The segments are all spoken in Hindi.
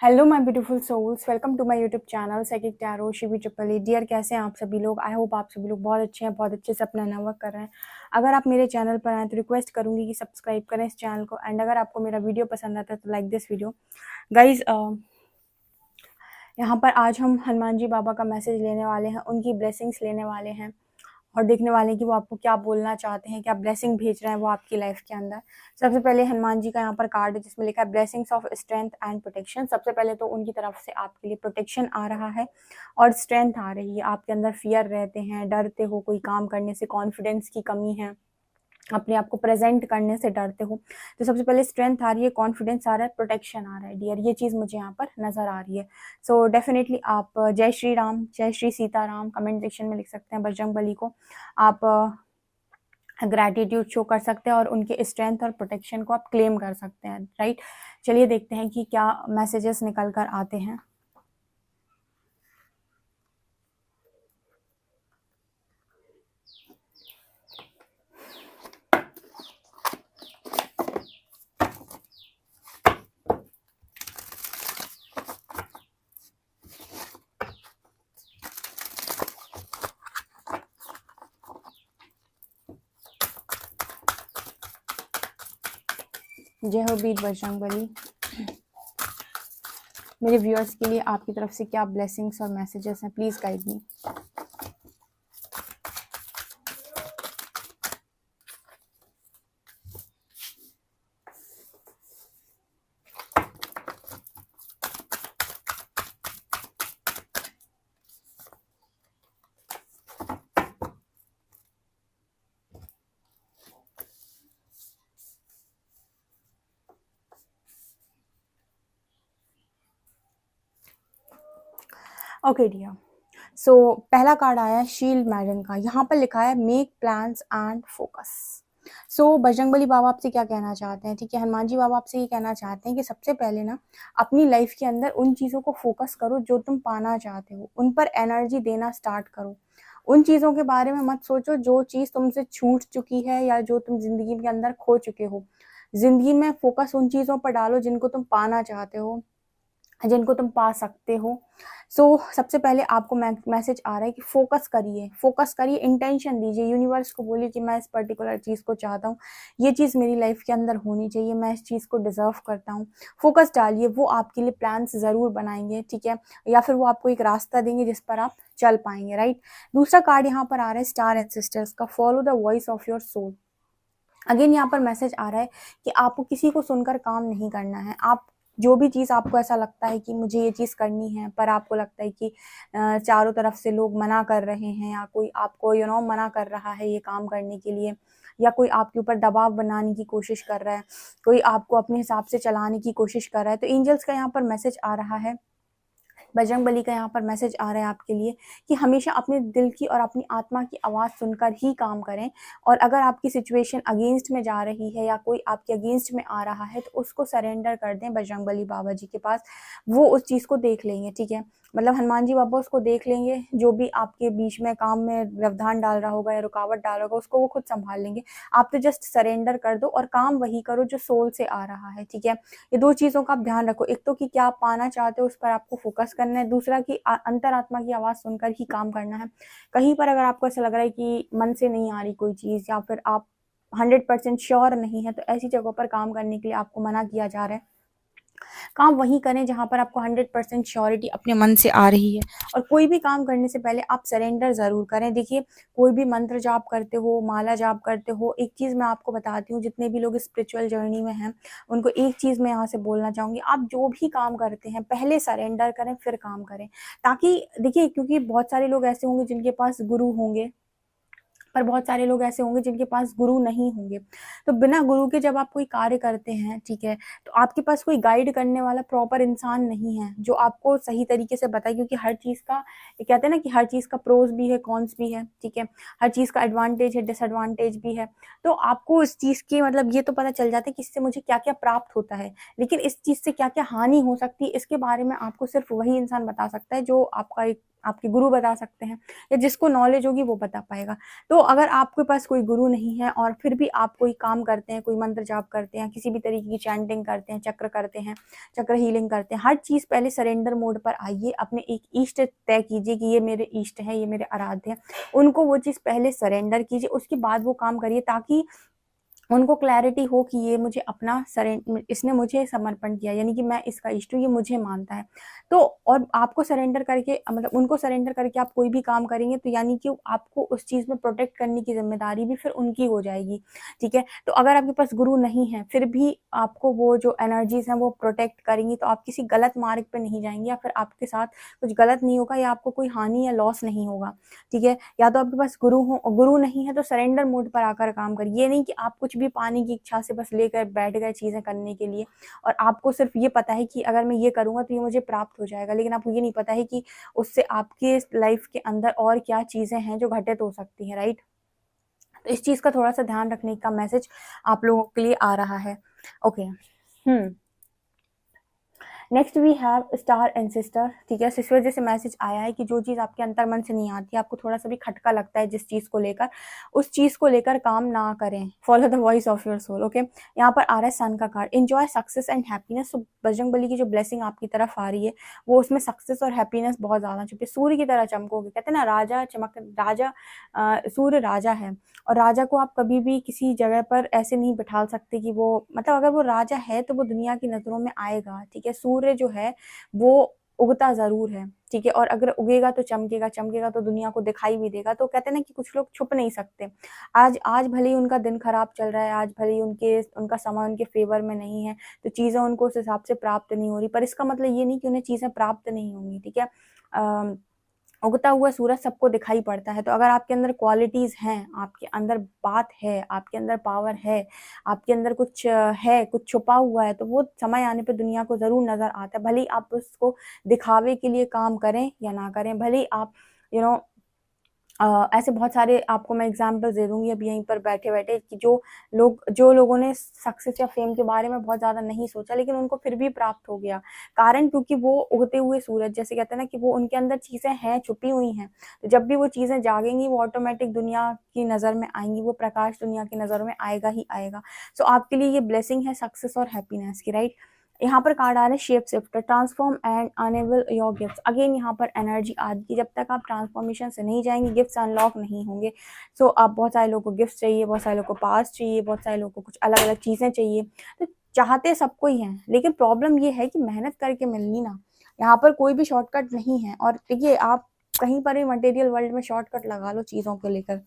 Hello my beautiful souls, welcome to my YouTube channel psychic tarot Shivi triple. Dear, कैसे हैं आप सभी लोग? आई होप आप सभी लोग बहुत अच्छे हैं, बहुत अच्छे से अपना वर्क कर रहे हैं। अगर आप मेरे चैनल पर आए तो रिक्वेस्ट करूंगी कि सब्सक्राइब करें इस चैनल को। एंड अगर आपको मेरा वीडियो पसंद आता है तो लाइक दिस वीडियो गाइज। यहाँ पर आज हम हनुमान जी बाबा का मैसेज लेने वाले हैं, उनकी ब्लेसिंग्स लेने वाले हैं और देखने वाले हैं कि वो आपको क्या बोलना चाहते हैं, क्या ब्लेसिंग भेज रहे हैं वो आपकी लाइफ के अंदर। सबसे पहले हनुमान जी का यहाँ पर कार्ड है जिसमें लिखा है blessings of strength and protection. सबसे पहले तो उनकी तरफ से आपके लिए प्रोटेक्शन आ रहा है और स्ट्रेंथ आ रही है। आपके अंदर फियर रहते हैं, डरते हो, कोई काम करने से कॉन्फिडेंस की कमी है, अपने आप को प्रेजेंट करने से डरते हो। तो सबसे पहले स्ट्रेंथ आ रही है, कॉन्फिडेंस आ रहा है, प्रोटेक्शन आ रहा है डियर। ये चीज़ मुझे यहाँ पर नजर आ रही है। सो डेफिनेटली आप जय श्री राम, जय श्री सीताराम कमेंट सेक्शन में लिख सकते हैं। बजरंग बली को आप ग्रैटिट्यूड शो कर सकते हैं और उनके स्ट्रेंथ और प्रोटेक्शन को आप क्लेम कर सकते हैं, राइट। चलिए देखते हैं कि क्या मैसेजेस निकल कर आते हैं। जय हो बीर बजरंग बली। मेरे व्यूअर्स के लिए आपकी तरफ से क्या ब्लेसिंग्स और मैसेजेस हैं, please guide me. Okay dear, so पहला कार्ड आया है शील्ड मैडन का। यहाँ पर लिखा है मेक प्लान्स एंड फोकस। सो बजरंगबली बाबा आपसे क्या कहना चाहते हैं, ठीक है। हनुमान जी बाबा आपसे ये कहना चाहते हैं कि सबसे पहले ना अपनी लाइफ के अंदर उन चीज़ों को फोकस करो जो तुम पाना चाहते हो, उन पर एनर्जी देना स्टार्ट करो। उन चीज़ों के बारे में मत सोचो जो चीज़ तुमसे छूट चुकी है या जो तुम जिंदगी के अंदर खो चुके हो। जिंदगी में फोकस उन चीज़ों पर डालो जिनको तुम पाना चाहते हो, जिनको तुम पा सकते हो। सो सबसे पहले आपको मैसेज आ रहा है कि फोकस करिए, फोकस करिए, इंटेंशन दीजिए, यूनिवर्स को बोलिए कि मैं इस पर्टिकुलर चीज़ को चाहता हूँ, ये चीज़ मेरी लाइफ के अंदर होनी चाहिए, मैं इस चीज़ को डिजर्व करता हूँ। फोकस डालिए, वो आपके लिए प्लान्स ज़रूर बनाएंगे, ठीक है, या फिर वो आपको एक रास्ता देंगे जिस पर आप चल पाएंगे, राइट। दूसरा कार्ड यहाँ पर आ रहा है स्टार एंड सिस्टर्स का, follow the voice of your soul. Again यहाँ पर मैसेज आ रहा है कि आपको किसी को सुनकर काम नहीं करना है। आप जो भी चीज़ आपको ऐसा लगता है कि मुझे ये चीज़ करनी है, पर आपको लगता है कि चारों तरफ से लोग मना कर रहे हैं या कोई आपको मना कर रहा है ये काम करने के लिए, या कोई आपके ऊपर दबाव बनाने की कोशिश कर रहा है, कोई आपको अपने हिसाब से चलाने की कोशिश कर रहा है, तो एंजल्स का यहाँ पर मैसेज आ रहा है, बजरंग बली का यहाँ पर मैसेज आ रहा है आपके लिए कि हमेशा अपने दिल की और अपनी आत्मा की आवाज़ सुनकर ही काम करें। और अगर आपकी सिचुएशन अगेंस्ट में जा रही है या कोई आपके अगेंस्ट में आ रहा है तो उसको सरेंडर कर दें बजरंग बली बाबा जी के पास, वो उस चीज़ को देख लेंगे, ठीक है। मतलब हनुमान जी बाबा उसको देख लेंगे, जो भी आपके बीच में काम में व्यवधान डाल रहा होगा या रुकावट डाल रहा होगा उसको वो खुद संभाल लेंगे। आप तो जस्ट सरेंडर कर दो और काम वही करो जो सोल से आ रहा है, ठीक है। ये दो चीज़ों का आप ध्यान रखो, एक तो कि क्या आप पाना चाहते हो उस पर आपको फोकस करना है, दूसरा कि अंतरात्मा की आवाज़ सुनकर ही काम करना है। कहीं पर अगर आपको ऐसा लग रहा है कि मन से नहीं आ रही कोई चीज़ या फिर आप 100% श्योर नहीं है, तो ऐसी जगहों पर काम करने के लिए आपको मना किया जा रहा है। काम वही करें जहाँ पर आपको 100% श्योरिटी अपने मन से आ रही है। और कोई भी काम करने से पहले आप सरेंडर ज़रूर करें। देखिए, कोई भी मंत्र जाप करते हो, माला जाप करते हो, एक चीज़ मैं आपको बताती हूँ, जितने भी लोग स्पिरिचुअल जर्नी में हैं उनको एक चीज़ मैं यहाँ से बोलना चाहूँगी, आप जो भी काम करते हैं पहले सरेंडर करें फिर काम करें। ताकि देखिए, क्योंकि बहुत सारे लोग ऐसे होंगे जिनके पास गुरु होंगे, पर बहुत सारे लोग ऐसे होंगे जिनके पास गुरु नहीं होंगे। तो बिना गुरु के जब आप कोई कार्य करते हैं, ठीक है, तो आपके पास कोई गाइड करने वाला प्रॉपर इंसान नहीं है जो आपको सही तरीके से बताए। क्योंकि हर चीज़ का, ये कहते हैं ना कि हर चीज़ का प्रोज भी है, कॉन्स भी है, ठीक है, हर चीज़ का एडवांटेज है, डिसएडवांटेज भी है। तो आपको इस चीज़ की मतलब ये तो पता चल जाता है कि इससे मुझे क्या क्या प्राप्त होता है, लेकिन इस चीज़ से क्या क्या हानि हो सकती है इसके बारे में आपको सिर्फ वही इंसान बता सकता है जो आपका एक आपके गुरु बता सकते हैं, या जिसको नॉलेज होगी वो बता पाएगा। तो अगर आपके पास कोई गुरु नहीं है और फिर भी आप कोई काम करते हैं, कोई मंत्र जाप करते हैं, किसी भी तरीके की चैंटिंग करते हैं, चक्र करते हैं, चक्र हीलिंग करते हैं, हर चीज़ पहले सरेंडर मोड पर आइए। अपने एक इष्ट तय कीजिए कि ये मेरे इष्ट हैं, ये मेरे आराध्य हैं, उनको वो चीज़ पहले सरेंडर कीजिए, उसके बाद वो काम करिए, ताकि उनको क्लैरिटी हो कि ये मुझे अपना इसने मुझे समर्पण किया, यानी कि मैं इसका इष्ट हूँ, ये मुझे मानता है। तो और आपको सरेंडर करके, मतलब उनको सरेंडर करके आप कोई भी काम करेंगे, तो यानी कि आपको उस चीज़ में प्रोटेक्ट करने की जिम्मेदारी भी फिर उनकी हो जाएगी, ठीक है। तो अगर आपके पास गुरु नहीं है, फिर भी आपको वो जो एनर्जीज हैं वो प्रोटेक्ट करेंगी, तो आप किसी गलत मार्ग पे नहीं जाएंगे, या फिर आपके साथ कुछ गलत नहीं होगा, या आपको कोई हानि या लॉस नहीं होगा, ठीक है। या तो आपके पास गुरु हो, गुरु नहीं है तो सरेंडर मोड पर आकर काम करिए। ये नहीं कि आप कुछ भी पाने की इच्छा से बस लेकर बैठ गए चीज़ें करने के लिए, और आपको सिर्फ ये पता है कि अगर मैं ये करूँगा तो ये मुझे प्राप्त हो जाएगा, लेकिन आपको ये नहीं पता है कि उससे आपके लाइफ के अंदर और क्या चीज़ें हैं जो घटित हो सकती हैं, राइट। तो इस चीज़ का थोड़ा सा ध्यान रखने का मैसेज आप लोगों के लिए आ रहा है। Okay. Next we have star and sister, ठीक है। इस वजह से मैसेज आया है कि जो चीज़ आपके अंतर मन से नहीं आती, आपको थोड़ा सा भी खटका लगता है जिस चीज़ को लेकर, उस चीज़ को लेकर काम ना करें। Follow the voice of your soul, okay. यहाँ पर आ रहा है सन का card, enjoy success and happiness. तो बजरंगबली की जो ब्लेसिंग आपकी तरफ आ रही है वो उसमें सक्सेस और हैप्पीनेस बहुत ज़्यादा छुपी, सूर्य की तरह चमकोगे। कहते हैं ना, राजा चमक, राजा सूर्य राजा है, और राजा को आप कभी भी किसी जगह पर ऐसे नहीं बिठा सकते कि वो, मतलब अगर वो राजा है तो वो दुनिया की नज़रों में आएगा, ठीक है। सूर्य जो है वो उगता ज़रूर है, ठीक है, और अगर उगेगा तो चमकेगा, चमकेगा तो दुनिया को दिखाई भी देगा। तो कहते हैं ना कि कुछ लोग छुप नहीं सकते। आज भले ही उनका दिन खराब चल रहा है, आज भले ही उनका समय उनके फेवर में नहीं है, तो चीज़ें उनको उस हिसाब से प्राप्त नहीं हो रही, पर इसका मतलब ये नहीं कि उन्हें चीज़ें प्राप्त नहीं होंगी, ठीक है। उगता हुआ सूरज सबको दिखाई पड़ता है। तो अगर आपके अंदर क्वालिटीज़ हैं, आपके अंदर बात है, आपके अंदर पावर है, आपके अंदर कुछ है, कुछ छुपा हुआ है, तो वो समय आने पे दुनिया को ज़रूर नज़र आता है। भले ही आप उसको दिखावे के लिए काम करें या ना करें, भले ही आप यू नो ऐसे बहुत सारे आपको मैं एग्जांपल्स दे दूँगी अभी यहीं पर बैठे-बैठे, कि जो लोगों ने सक्सेस या फेम के बारे में बहुत ज़्यादा नहीं सोचा, लेकिन उनको फिर भी प्राप्त हो गया। कारण क्योंकि वो उगते हुए सूरज, जैसे कहते हैं ना कि वो उनके अंदर चीज़ें हैं, छुपी हुई हैं। तो जब भी वो चीज़ें जागेंगी, वो ऑटोमेटिक दुनिया की नज़र में आएँगी, वो प्रकाश दुनिया की नज़र में आएगा ही आएगा। सो आपके लिए ये ब्लेसिंग है सक्सेस और हैप्पीनेस की, राइट। यहाँ पर कार्ड आ रहा है shape shifter, transform and enable your gifts. Again यहाँ पर एनर्जी आदि की, जब तक आप ट्रांसफॉर्मेशन से नहीं जाएंगे गिफ्ट्स अनलॉक नहीं होंगे। सो आप, बहुत सारे लोगों को गिफ्ट चाहिए, बहुत सारे लोगों को पास चाहिए, बहुत सारे लोगों को कुछ अलग अलग चीज़ें चाहिए। तो चाहते सबको ही हैं, लेकिन प्रॉब्लम ये है कि मेहनत करके मिलनी ना। यहाँ पर कोई भी शॉर्टकट नहीं है। और देखिए, आप कहीं पर भी मटेरियल वर्ल्ड में शॉर्टकट लगा लो चीज़ों को लेकर,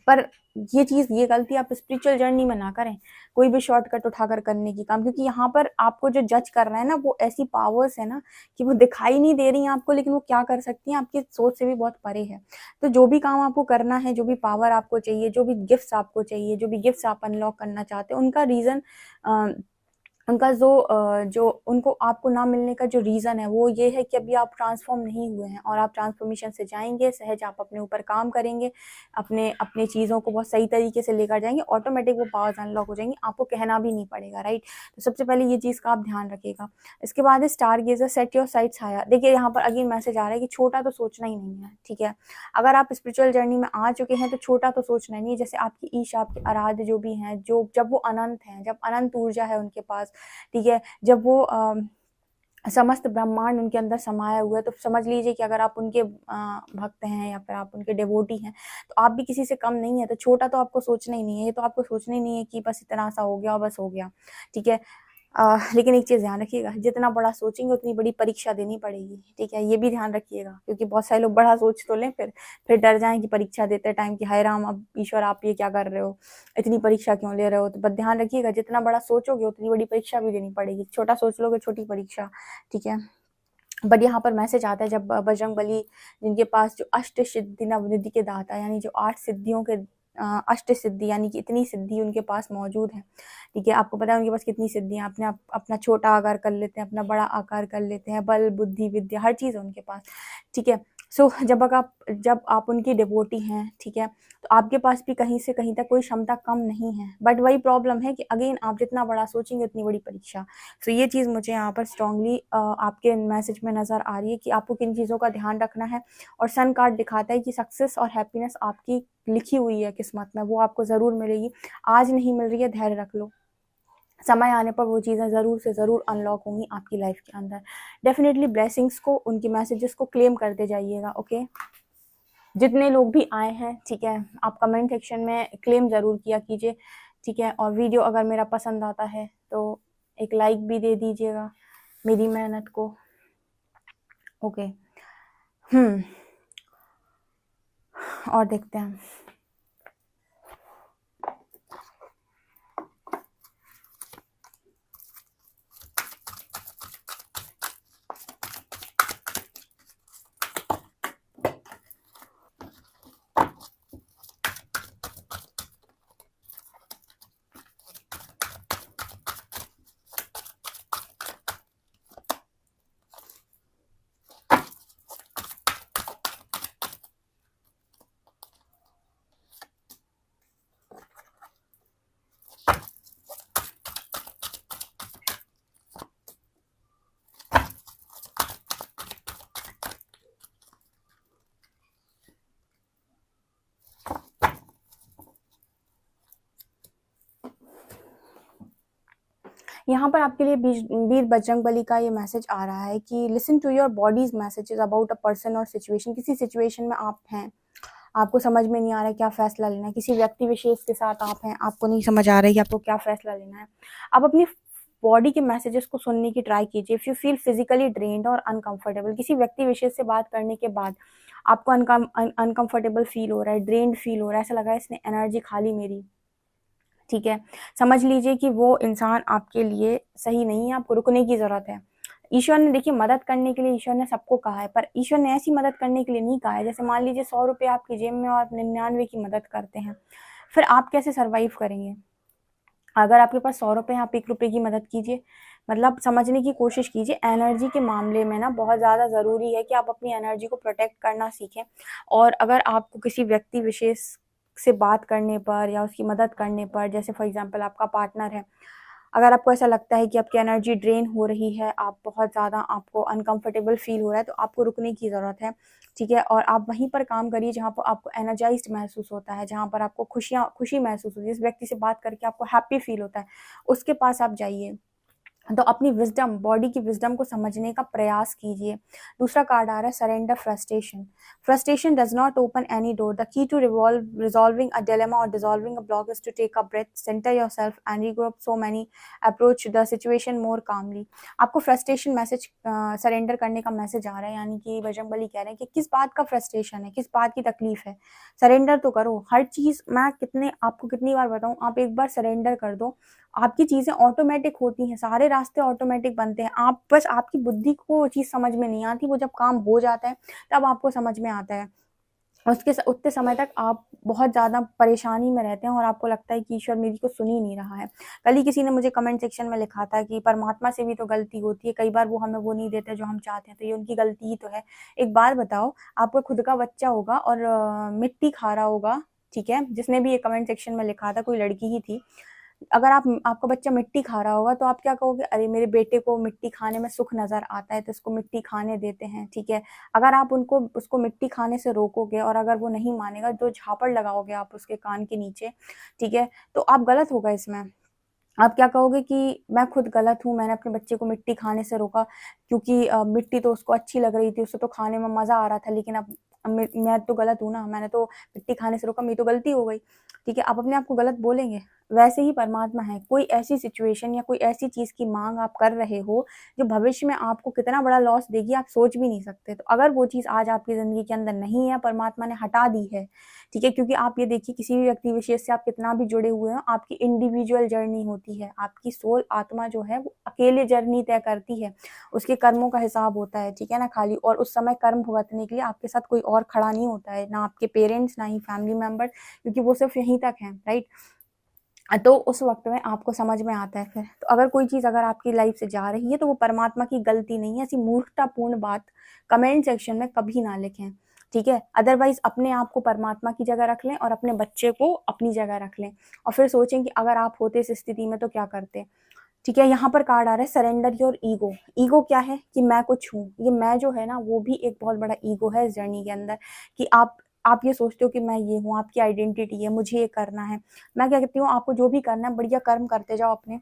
पर ये गलती आप स्पिरिचुअल जर्नी में ना करें, कोई भी शॉर्टकट उठाकर करने की काम। क्योंकि यहाँ पर आपको जो जज कर रहा है ना, वो ऐसी पावर्स है ना कि वो दिखाई नहीं दे रही हैं आपको, लेकिन वो क्या कर सकती हैं आपकी सोच से भी बहुत परे है। तो जो भी काम आपको करना है, जो भी पावर आपको चाहिए, जो भी गिफ्ट्स आपको चाहिए, जो भी गिफ्ट्स आप अनलॉक करना चाहते हैं, उनका रीज़न, उनका जो उनको आपको ना मिलने का जो रीज़न है वो ये है कि अभी आप ट्रांसफॉर्म नहीं हुए हैं, और आप ट्रांसफॉर्मेशन से जाएंगे, सहज आप अपने ऊपर काम करेंगे, अपने चीज़ों को बहुत सही तरीके से लेकर जाएंगे, ऑटोमेटिक वो पावर्स अनलॉक हो जाएंगी, आपको कहना भी नहीं पड़ेगा, राइट। तो सबसे पहले ये चीज़ का आप ध्यान रखिएगा। इसके बाद है star gazer, set your sights higher. देखिए, यहाँ पर अगेन मैसेज आ रहा है कि छोटा तो सोचना ही नहीं है, ठीक है। अगर आप स्पिरिचुअल जर्नी में आ चुके हैं तो छोटा तो सोचना ही नहीं है। जैसे आपकी ईश, आपके आराध्य जो भी हैं, जब वो अनंत हैं, जब अनंत ऊर्जा है उनके पास, ठीक है, जब वो समस्त ब्रह्मांड उनके अंदर समाया हुआ है, तो समझ लीजिए कि अगर आप उनके भक्त हैं या फिर आप उनके डिवोटी हैं, तो आप भी किसी से कम नहीं है। तो छोटा तो आपको सोचना ही नहीं है। ये तो आपको सोचना ही नहीं है कि बस इतना सा हो गया और बस हो गया, ठीक है। लेकिन एक चीज़ ध्यान रखिएगा, जितना बड़ा सोचेंगे उतनी बड़ी परीक्षा देनी पड़ेगी, ठीक है। ये भी ध्यान रखिएगा, क्योंकि बहुत सारे लोग बड़ा सोच तो लें, फिर डर जाएं कि परीक्षा देते टाइम कि हाय राम, अब ईश्वर आप ये क्या कर रहे हो, इतनी परीक्षा क्यों ले रहे हो। तो बस ध्यान रखिएगा, जितना बड़ा सोचोगे उतनी बड़ी परीक्षा भी देनी पड़ेगी, छोटा सोच लोगे छोटी परीक्षा, ठीक है। बट यहाँ पर मैसेज आता है, जब बजरंगबली, जिनके पास जो अष्ट सिद्धि नवनिधि के दाता, यानी जो 8 सिद्धियों के अष्ट सिद्धि, यानी कि इतनी सिद्धि उनके पास मौजूद है, ठीक है। आपको पता है उनके पास कितनी सिद्धियाँ, अपना छोटा आकार कर लेते हैं, अपना बड़ा आकार कर लेते हैं, बल बुद्धि विद्या हर चीज़ है उनके पास, ठीक है। सो जब आप उनकी डिवोटी हैं, ठीक है, तो आपके पास भी कहीं से कहीं तक कोई क्षमता कम नहीं है, बट वही प्रॉब्लम है कि अगेन आप जितना बड़ा सोचेंगे उतनी बड़ी परीक्षा। सो ये चीज़ मुझे यहाँ पर स्ट्रांगली आपके मैसेज में नज़र आ रही है कि आपको किन चीज़ों का ध्यान रखना है। और सन कार्ड दिखाता है कि सक्सेस और हैप्पीनेस आपकी लिखी हुई है किस्मत में, वो आपको ज़रूर मिलेगी। आज नहीं मिल रही है, धैर्य रख लो, समय आने पर वो चीज़ें ज़रूर से ज़रूर अनलॉक होंगी आपकी लाइफ के अंदर। डेफिनेटली ब्लेसिंग्स को, उनकी मैसेजेस को क्लेम करते जाइएगा। ओके, जितने लोग भी आए हैं, ठीक है, आप कमेंट सेक्शन में क्लेम ज़रूर किया कीजिए, ठीक है। और वीडियो अगर मेरा पसंद आता है तो एक लाइक भी दे दीजिएगा मेरी मेहनत को। ओके, और देखते हैं। यहाँ पर आपके लिए वीर बजरंगबली का ये मैसेज आ रहा है कि listen to your body's messages about a person और सिचुएशन। किसी सिचुएशन में आप हैं, आपको समझ में नहीं आ रहा है क्या फैसला लेना है, किसी व्यक्ति विशेष के साथ आप हैं, आपको नहीं समझ आ रहा है कि आपको क्या फैसला लेना है। आप अपनी बॉडी के मैसेजेस को सुनने की ट्राई कीजिए। If you feel physically drained और अनकंफर्टेबल, किसी व्यक्ति विशेष से बात करने के बाद आपको अनकंफर्टेबल फील हो रहा है, ड्रेन्ड फील हो रहा है, ऐसा लगा है इसने एनर्जी खा ली मेरी, ठीक है, समझ लीजिए कि वो इंसान आपके लिए सही नहीं है, आपको रुकने की ज़रूरत है। ईश्वर ने, देखिए, मदद करने के लिए ईश्वर ने सबको कहा है, पर ईश्वर ने ऐसी मदद करने के लिए नहीं कहा है। जैसे मान लीजिए 100 रुपये आपकी जेब में और आप 99 की मदद करते हैं, फिर आप कैसे सर्वाइव करेंगे? अगर आपके पास 100 रुपये हैं, आप 1 रुपये की मदद कीजिए। मतलब समझने की कोशिश कीजिए। एनर्जी के मामले में ना बहुत ज़्यादा ज़रूरी है कि आप अपनी एनर्जी को प्रोटेक्ट करना सीखें। और अगर आपको किसी व्यक्ति विशेष से बात करने पर या उसकी मदद करने पर, जैसे फॉर एग्जांपल आपका पार्टनर है, अगर आपको ऐसा लगता है कि आपकी एनर्जी ड्रेन हो रही है, आप बहुत ज़्यादा, आपको अनकंफर्टेबल फील हो रहा है, तो आपको रुकने की ज़रूरत है, ठीक है। और आप वहीं पर काम करिए जहाँ पर आपको एनर्जाइज्ड महसूस होता है, जहाँ पर आपको खुशी महसूस होती है, जिस व्यक्ति से बात करके आपको हैप्पी फील होता है, उसके पास आप जाइए। तो अपनी विजडम, बॉडी की विजडम को समझने का प्रयास कीजिए। दूसरा कार्ड आ रहा है surrender frustration. Frustration does not open any door, the key to resolving a dilemma और dissolving a block is to take a breath, centre yourself and regroup so many, approach the situation more calmly. आपको फ्रस्ट्रेशन मैसेज, सरेंडर करने का मैसेज आ रहा है, यानी कि बजरंगबली कह रहे हैं कि किस बात का फ्रस्ट्रेशन है, किस बात की तकलीफ है, सरेंडर तो करो। हर चीज़, मैं आपको कितनी बार बताऊं, आप एक बार सरेंडर कर दो, आपकी चीज़ें ऑटोमेटिक होती हैं, सारे रास्ते ऑटोमेटिक बनते हैं। आप बस, आपकी बुद्धि को वो चीज़ समझ में नहीं आती, वो जब काम हो जाता है तब आपको समझ में आता है। उतने समय तक आप बहुत ज़्यादा परेशानी में रहते हैं और आपको लगता है कि ईश्वर मेरी को सुन ही नहीं रहा है। कल ही किसी ने मुझे कमेंट सेक्शन में लिखा था कि परमात्मा से भी तो गलती होती है, कई बार वो हमें वो नहीं देते जो हम चाहते हैं, तो ये उनकी गलती ही तो है। एक बात बताओ, आपका खुद का बच्चा होगा और मिट्टी खा रहा होगा, ठीक है, जिसने भी ये कमेंट सेक्शन में लिखा था, कोई लड़की ही थी। अगर आपका बच्चा मिट्टी खा रहा होगा तो आप क्या कहोगे? अरे मेरे बेटे को मिट्टी खाने में सुख नज़र आता है तो इसको मिट्टी खाने देते हैं, ठीक है। अगर आप उसको मिट्टी खाने से रोकोगे और अगर वो नहीं मानेगा, तो झापड़ लगाओगे आप उसके कान के नीचे, ठीक है, तो आप गलत होगा इसमें। आप क्या कहोगे कि मैं खुद गलत हूँ, मैंने अपने बच्चे को मिट्टी खाने से रोका, क्योंकि मिट्टी तो उसको अच्छी लग रही थी, उसे तो खाने में मज़ा आ रहा था, लेकिन अब मैं तो गलत हूँ ना, मैंने तो मिट्टी खाने से रोका, मेरी तो गलती हो गई, ठीक है। आप अपने आप को गलत बोलेंगे। वैसे ही परमात्मा है, कोई ऐसी सिचुएशन या कोई ऐसी चीज़ की मांग आप कर रहे हो जो भविष्य में आपको कितना बड़ा लॉस देगी, आप सोच भी नहीं सकते। तो अगर वो चीज़ आज आपकी ज़िंदगी के अंदर नहीं है, परमात्मा ने हटा दी है, ठीक है, क्योंकि आप ये देखिए, किसी भी व्यक्ति विशेष से आप कितना भी जुड़े हुए हो, आपकी इंडिविजुअल जर्नी होती है, आपकी सोल, आत्मा जो है वो अकेले जर्नी तय करती है, उसके कर्मों का हिसाब होता है, ठीक है ना, खाली। और उस समय कर्म भुगतने के लिए आपके साथ कोई और खड़ा नहीं होता है, ना आपके पेरेंट्स, ना ही फैमिली मेम्बर, क्योंकि वो सिर्फ यहीं तक हैं, राइट। तो उस वक्त में आपको समझ में आता है फिर। तो अगर कोई चीज़ अगर आपकी लाइफ से जा रही है तो वो परमात्मा की गलती नहीं है। ऐसी मूर्खतापूर्ण बात कमेंट सेक्शन में कभी ना लिखें, ठीक है। अदरवाइज अपने आप को परमात्मा की जगह रख लें और अपने बच्चे को अपनी जगह रख लें, और फिर सोचें कि अगर आप होते इस स्थिति में तो क्या करते, ठीक है। यहाँ पर कार्ड आ रहा है सरेंडर योर ईगो। ईगो क्या है कि मैं कुछ हूँ, ये मैं जो है ना वो भी एक बहुत बड़ा ईगो है इस जर्नी के अंदर, कि आप ये सोचते हो कि मैं ये हूँ, आपकी आइडेंटिटी है, मुझे ये करना है। मैं क्या कहती हूँ, आपको जो भी करना है बढ़िया कर्म करते जाओ अपने,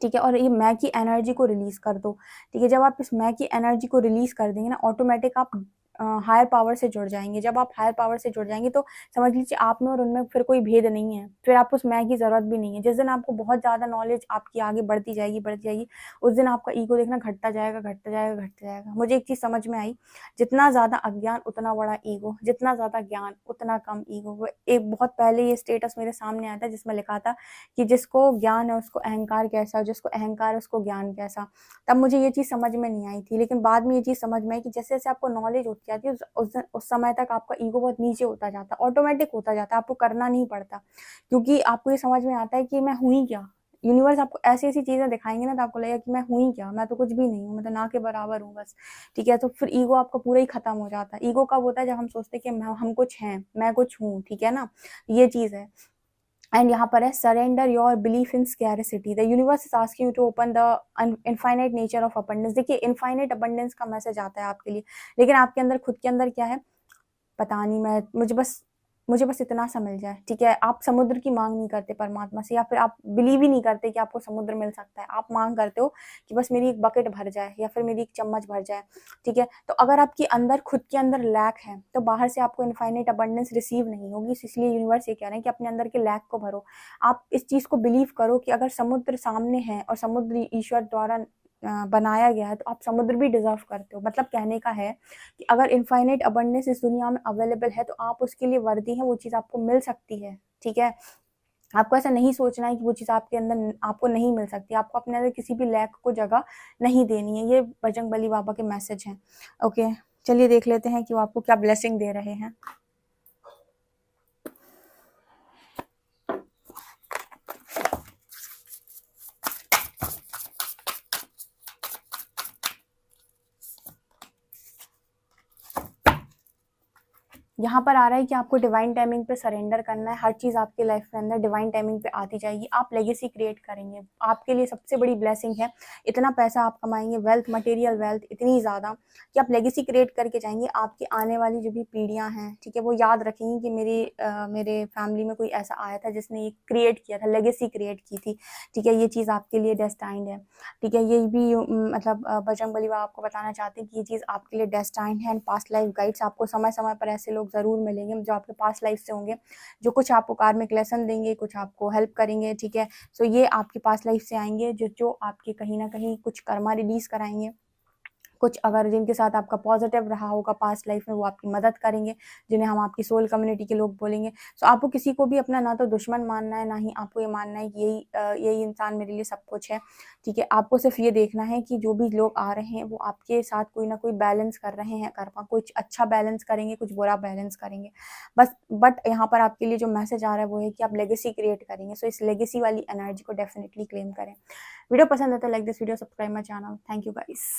ठीक है, और ये मैं की एनर्जी को रिलीज कर दो, ठीक है। जब आप इस मैं की एनर्जी को रिलीज कर देंगे ना, ऑटोमेटिक आप हायर पावर से जुड़ जाएंगे। जब आप हायर पावर से जुड़ जाएंगे तो समझ लीजिए आप में और उनमें फिर कोई भेद नहीं है, फिर आपको उस मैं की जरूरत भी नहीं है। जिस दिन आपको बहुत ज्यादा नॉलेज आपकी आगे बढ़ती जाएगी, उस दिन आपका ईगो देखना घटता जाएगा, घटता जाएगा, घटता जाएगा। मुझे एक चीज समझ में आई, जितना ज्यादा अज्ञान उतना बड़ा ईगो, जितना ज्यादा ज्ञान उतना कम ईगो। एक बहुत पहले ये स्टेटस मेरे सामने आया था जिसमें लिखा था कि जिसको ज्ञान है उसको अहंकार कैसा, जिसको अहंकार है उसको ज्ञान कैसा। तब मुझे ये चीज़ समझ में नहीं आई थी, लेकिन बाद में ये चीज़ समझ में आई कि जैसे जैसे आपको नॉलेज होती जाती है उस समय तक आपका ईगो बहुत नीचे होता जाता है, ऑटोमेटिक होता जाता है, आपको करना नहीं पड़ता, क्योंकि आपको ये समझ में आता है कि मैं हूँ ही क्या। यूनिवर्स आपको ऐसी ऐसी चीजें दिखाएंगे ना तो आपको लगेगा कि मैं हूँ ही क्या, मैं तो कुछ भी नहीं हूँ, मैं तो ना के बराबर हूँ बस, ठीक है। तो फिर ईगो आपका पूरा ही खत्म हो जाता है। ईगो कब होता है, जब हम सोचते हैं कि हम कुछ हैं, मैं कुछ हूँ, ठीक है ना, ये चीज है। एंड यहाँ पर है surrender your belief in scarcity, the universe is asking you to open the infinite nature of abundance. देखिए इनफाइनाइट अबंडेंस का मैसेज आता है आपके लिए, लेकिन आपके अंदर खुद के अंदर क्या है पता नहीं। मुझे बस इतना सा मिल जाए, ठीक है। आप समुद्र की मांग नहीं करते परमात्मा से, या फिर आप बिलीव ही नहीं करते कि आपको समुद्र मिल सकता है। आप मांग करते हो कि बस मेरी एक बकेट भर जाए या फिर मेरी एक चम्मच भर जाए, ठीक है। तो अगर आपके अंदर खुद के अंदर लैक है तो बाहर से आपको इनफाइनाइट अबंडेंस रिसीव नहीं होगी। इसलिए यूनिवर्स ये कह रहे हैं कि अपने अंदर के लैक को भरो। आप इस चीज को बिलीव करो कि अगर समुद्र सामने है और समुद्र ईश्वर द्वारा बनाया गया है तो आप समुद्र भी डिजर्व करते हो। मतलब कहने का है कि अगर इनफाइनाइट अबंडेंस इस दुनिया में अवेलेबल है तो आप उसके लिए वर्दी हैं, वो चीज़ आपको मिल सकती है, ठीक है। आपको ऐसा नहीं सोचना है कि वो चीज़ आपके अंदर आपको नहीं मिल सकती। आपको अपने अंदर किसी भी लैक को जगह नहीं देनी है। ये बजरंगबली बाबा के मैसेज हैं। ओके, चलिए देख लेते हैं कि वो आपको क्या ब्लेसिंग दे रहे हैं। यहाँ पर आ रहा है कि आपको डिवाइन टाइमिंग पे सरेंडर करना है। हर चीज़ आपके लाइफ के अंदर डिवाइन टाइमिंग पे आती जाएगी। आप लेगेसी क्रिएट करेंगे। आपके लिए सबसे बड़ी ब्लेसिंग है, इतना पैसा आप कमाएंगे, वेल्थ, मटेरियल वेल्थ इतनी ज़्यादा कि आप लेगेसी क्रिएट करके जाएंगे। आपकी आने वाली जो भी पीढ़ियाँ हैं, ठीक है, वो याद रखेंगी कि मेरे फैमिली में कोई ऐसा आया था जिसने ये क्रिएट किया था, लेगेसी क्रिएट की थी, ठीक है। ये चीज़ आपके लिए डेस्टाइंड है, ठीक है। ये भी मतलब बजरंगबली बाबा आपको बताना चाहते हैं कि ये चीज़ आपके लिए डेस्टाइंड है। एंड पास्ट लाइफ गाइड्स, आपको समय समय पर ऐसे लोग ज़रूर मिलेंगे जो आपके पास्ट लाइफ से होंगे, जो कुछ आपको कार्मिक लेसन देंगे, कुछ आपको हेल्प करेंगे, ठीक है। सो ये आपकी पास्ट लाइफ से आएंगे जो आपके कहीं ना कहीं कुछ कर्मा रिलीज कराएंगे। कुछ अगर जिनके साथ आपका पॉजिटिव रहा होगा पास्ट लाइफ में वो आपकी मदद करेंगे, जिन्हें हम आपकी सोल कम्युनिटी के लोग बोलेंगे। सो आपको किसी को भी अपना ना तो दुश्मन मानना है, ना ही आपको ये मानना है कि यही इंसान मेरे लिए सब कुछ है, ठीक है। आपको सिर्फ ये देखना है कि जो भी लोग आ रहे हैं वो आपके साथ कोई ना कोई बैलेंस कर रहे हैं कर्मा, कुछ अच्छा बैलेंस करेंगे, कुछ बुरा बैलेंस करेंगे बस। बट यहाँ पर आपके लिए जो मैसेज आ रहा है वो है कि आप लेगेसी क्रिएट करेंगे। सो इस लेगेसी वाली एनर्जी को डेफिनेटली क्लेम करें। वीडियो पसंद है तो like this video, subscribe my channel. Thank you guys.